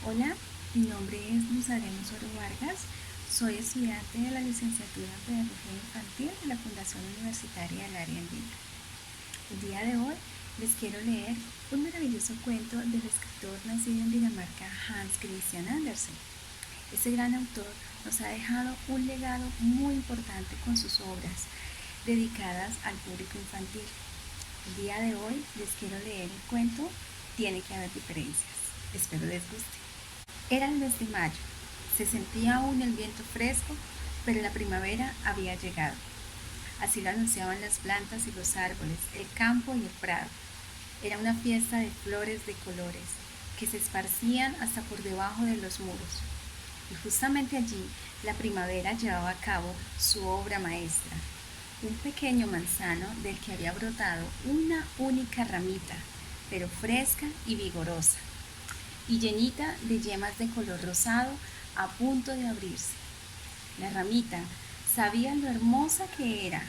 Hola, mi nombre es Luz Adriana Osorio Vargas, soy estudiante de la licenciatura en Pedagogía Infantil de la Fundación Universitaria del Área Andina. El día de hoy les quiero leer un maravilloso cuento del escritor nacido en Dinamarca, Hans Christian Andersen. Este gran autor nos ha dejado un legado muy importante con sus obras dedicadas al público infantil. El día de hoy les quiero leer el cuento Tiene que haber diferencias. Espero les guste. Era el mes de mayo. Se sentía aún el viento fresco, pero la primavera había llegado. Así lo anunciaban las plantas y los árboles, el campo y el prado. Era una fiesta de flores de colores que se esparcían hasta por debajo de los muros. Y justamente allí la primavera llevaba a cabo su obra maestra, un pequeño manzano del que había brotado una única ramita, pero fresca y vigorosa, y llenita de yemas de color rosado a punto de abrirse. La ramita sabía lo hermosa que era.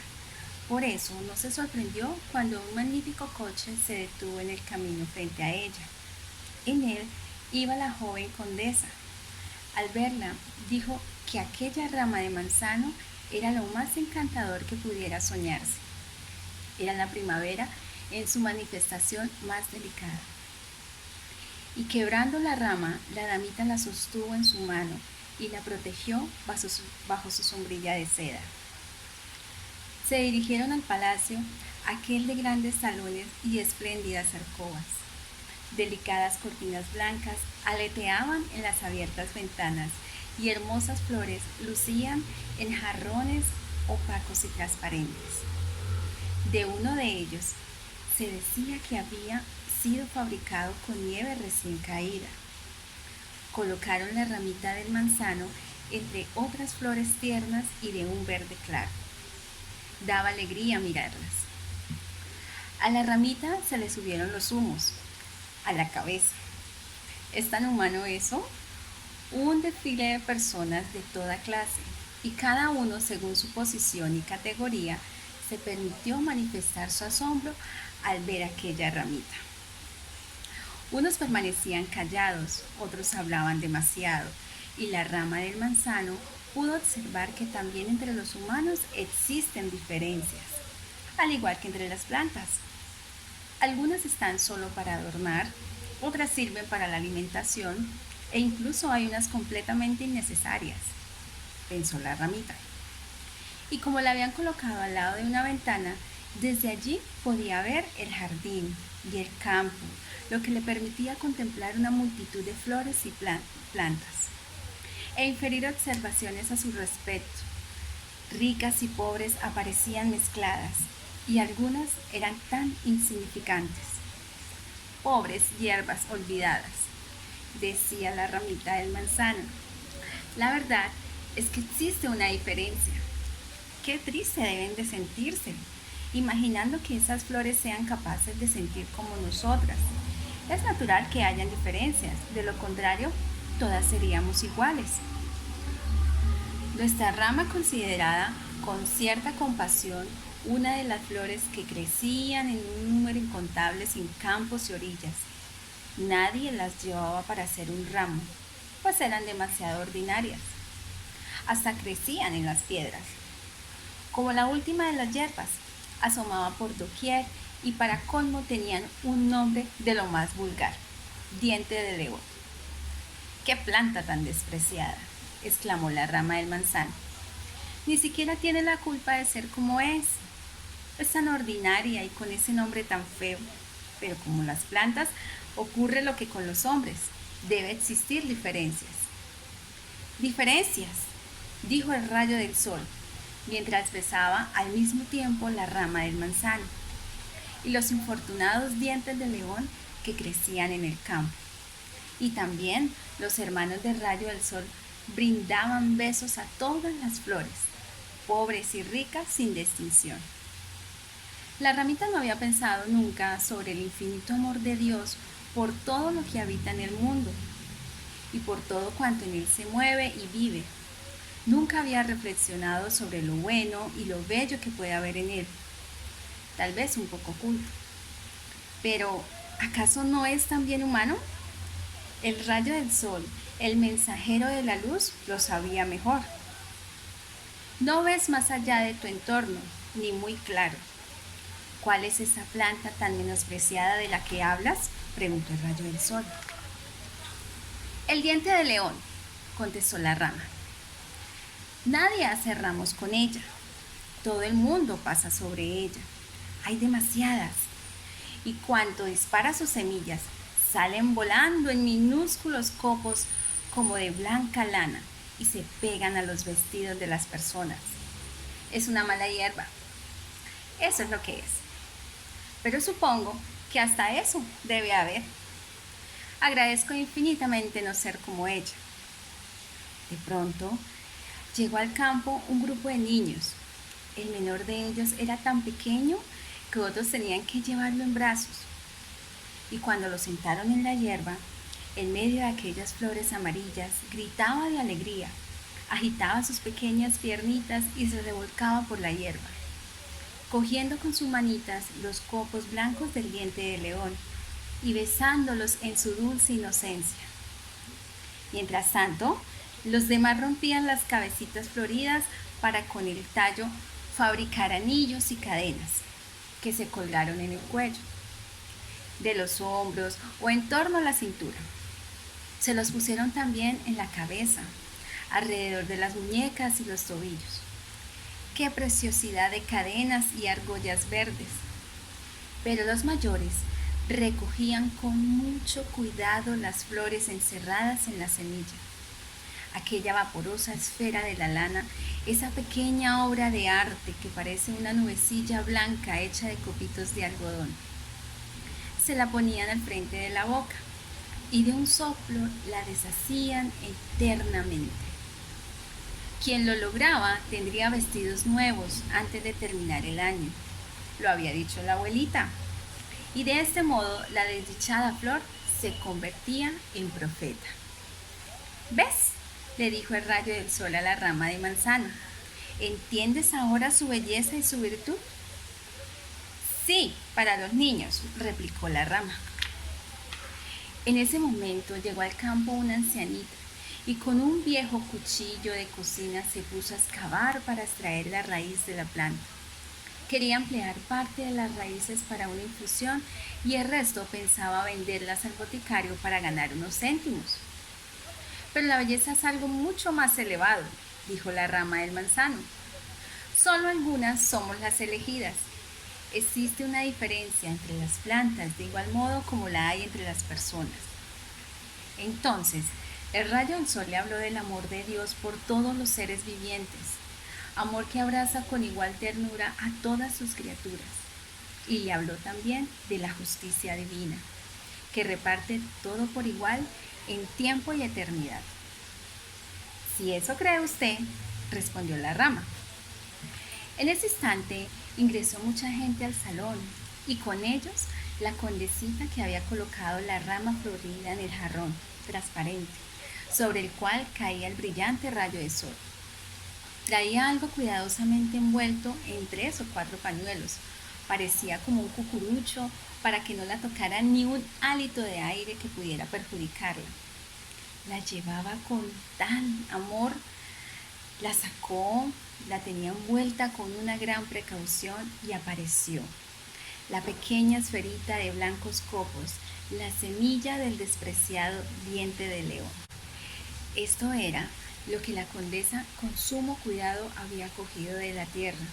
Por eso no se sorprendió cuando un magnífico coche se detuvo en el camino frente a ella. En él iba la joven condesa. Al verla, dijo que aquella rama de manzano era lo más encantador que pudiera soñarse. Era la primavera en su manifestación más delicada. Y quebrando la rama, la damita la sostuvo en su mano y la protegió bajo su sombrilla de seda. Se dirigieron al palacio, aquel de grandes salones y espléndidas alcobas. Delicadas cortinas blancas aleteaban en las abiertas ventanas y hermosas flores lucían en jarrones opacos y transparentes. De uno de ellos se decía que había sido fabricado con nieve recién caída. Colocaron la ramita del manzano entre otras flores tiernas y de un verde claro. Daba alegría mirarlas. A la ramita se le subieron los humos, a la cabeza. ¿Es tan humano eso? Un desfile de personas de toda clase, y cada uno, según su posición y categoría, se permitió manifestar su asombro al ver aquella ramita. Unos permanecían callados, otros hablaban demasiado, y la rama del manzano pudo observar que también entre los humanos existen diferencias, al igual que entre las plantas. Algunas están solo para adornar, otras sirven para la alimentación e incluso hay unas completamente innecesarias, pensó la ramita. Y como la habían colocado al lado de una ventana, desde allí podía ver el jardín y el campo, lo que le permitía contemplar una multitud de flores y plantas, e inferir observaciones a su respecto. Ricas y pobres aparecían mezcladas, y algunas eran tan insignificantes. Pobres hierbas olvidadas, decía la ramita del manzano. La verdad es que existe una diferencia. Qué triste deben de sentirse, imaginando que esas flores sean capaces de sentir como nosotras. Es natural que hayan diferencias, de lo contrario, todas seríamos iguales. Nuestra rama considerada con cierta compasión una de las flores que crecían en un número incontable en campos y orillas. Nadie las llevaba para hacer un ramo, pues eran demasiado ordinarias. Hasta crecían en las piedras. Como la última de las hierbas, asomaba por doquier y para colmo tenían un nombre de lo más vulgar, diente de león. ¡Qué planta tan despreciada!, exclamó la rama del manzano. Ni siquiera tiene la culpa de ser como es. Es tan ordinaria y con ese nombre tan feo. Pero como las plantas, ocurre lo que con los hombres. Debe existir diferencias. Diferencias, dijo el rayo del sol, mientras besaba al mismo tiempo la rama del manzano y los infortunados dientes de león que crecían en el campo. Y también los hermanos del rayo del sol brindaban besos a todas las flores, pobres y ricas sin distinción. La ramita no había pensado nunca sobre el infinito amor de Dios por todo lo que habita en el mundo y por todo cuanto en él se mueve y vive. Nunca había reflexionado sobre lo bueno y lo bello que puede haber en él, tal vez un poco oculto. Pero, ¿acaso no es también humano? El rayo del sol, el mensajero de la luz, lo sabía mejor. No ves más allá de tu entorno, ni muy claro. ¿Cuál es esa planta tan menospreciada de la que hablas?, preguntó el rayo del sol. El diente de león, contestó la rama. Nadie hace ramos con ella. Todo el mundo pasa sobre ella. Hay demasiadas. Y cuando dispara sus semillas, salen volando en minúsculos copos como de blanca lana y se pegan a los vestidos de las personas. Es una mala hierba. Eso es lo que es. Pero supongo que hasta eso debe haber. Agradezco infinitamente no ser como ella. De pronto, llegó al campo un grupo de niños. El menor de ellos era tan pequeño que otros tenían que llevarlo en brazos. Y cuando lo sentaron en la hierba, en medio de aquellas flores amarillas, gritaba de alegría, agitaba sus pequeñas piernitas y se revolcaba por la hierba, cogiendo con sus manitas los copos blancos del diente de león y besándolos en su dulce inocencia. Mientras tanto, los demás rompían las cabecitas floridas para con el tallo fabricar anillos y cadenas que se colgaron en el cuello, de los hombros o en torno a la cintura. Se los pusieron también en la cabeza, alrededor de las muñecas y los tobillos. ¡Qué preciosidad de cadenas y argollas verdes! Pero los mayores recogían con mucho cuidado las flores encerradas en la semilla. Aquella vaporosa esfera de la lana, esa pequeña obra de arte que parece una nubecilla blanca hecha de copitos de algodón. Se la ponían al frente de la boca y de un soplo la deshacían eternamente. Quien lo lograba tendría vestidos nuevos antes de terminar el año, lo había dicho la abuelita. Y de este modo la desdichada flor se convertía en profeta. ¿Ves?, le dijo el rayo del sol a la rama de manzano. ¿Entiendes ahora su belleza y su virtud? Sí, para los niños, replicó la rama. En ese momento llegó al campo una ancianita y con un viejo cuchillo de cocina se puso a excavar para extraer la raíz de la planta. Quería emplear parte de las raíces para una infusión y el resto pensaba venderlas al boticario para ganar unos céntimos. Pero la belleza es algo mucho más elevado, dijo la rama del manzano. Solo algunas somos las elegidas. Existe una diferencia entre las plantas de igual modo como la hay entre las personas. Entonces, el rayo del sol le habló del amor de Dios por todos los seres vivientes, amor que abraza con igual ternura a todas sus criaturas. Y le habló también de la justicia divina, que reparte todo por igual en tiempo y eternidad. Si eso cree usted, respondió la rama. En ese instante ingresó mucha gente al salón y con ellos la condesita que había colocado la rama florida en el jarrón transparente, sobre el cual caía el brillante rayo de sol. Traía algo cuidadosamente envuelto en 3 o 4 pañuelos. Parecía como un cucurucho para que no la tocara ni un hálito de aire que pudiera perjudicarla. La llevaba con tal amor, la sacó, la tenía envuelta con una gran precaución y apareció. La pequeña esferita de blancos copos, la semilla del despreciado diente de león. Esto era lo que la condesa con sumo cuidado había cogido de la tierra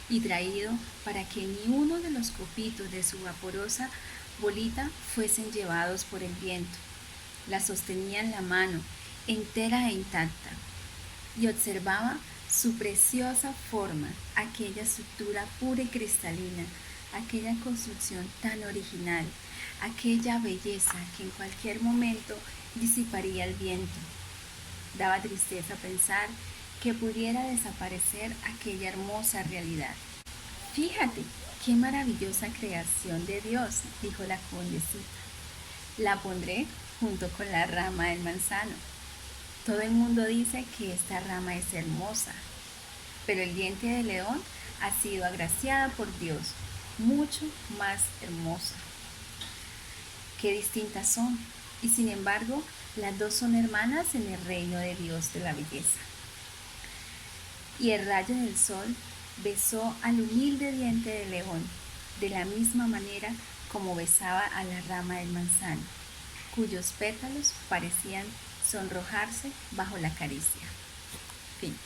y traído para que ni uno de los copitos de su vaporosa bolita fuesen llevados por el viento. La sostenía en la mano, entera e intacta, y observaba su preciosa forma, aquella estructura pura y cristalina, aquella construcción tan original, aquella belleza que en cualquier momento disiparía el viento. Daba tristeza pensar que pudiera desaparecer aquella hermosa realidad. Fíjate, qué maravillosa creación de Dios, dijo la condesita. La pondré junto con la rama del manzano. Todo el mundo dice que esta rama es hermosa, pero el diente de león ha sido agraciada por Dios, mucho más hermosa. Qué distintas son, y sin embargo las dos son hermanas en el reino de Dios de la belleza. Y el rayo del sol besó al humilde diente de león, de la misma manera como besaba a la rama del manzano, cuyos pétalos parecían sonrojarse bajo la caricia. Fin.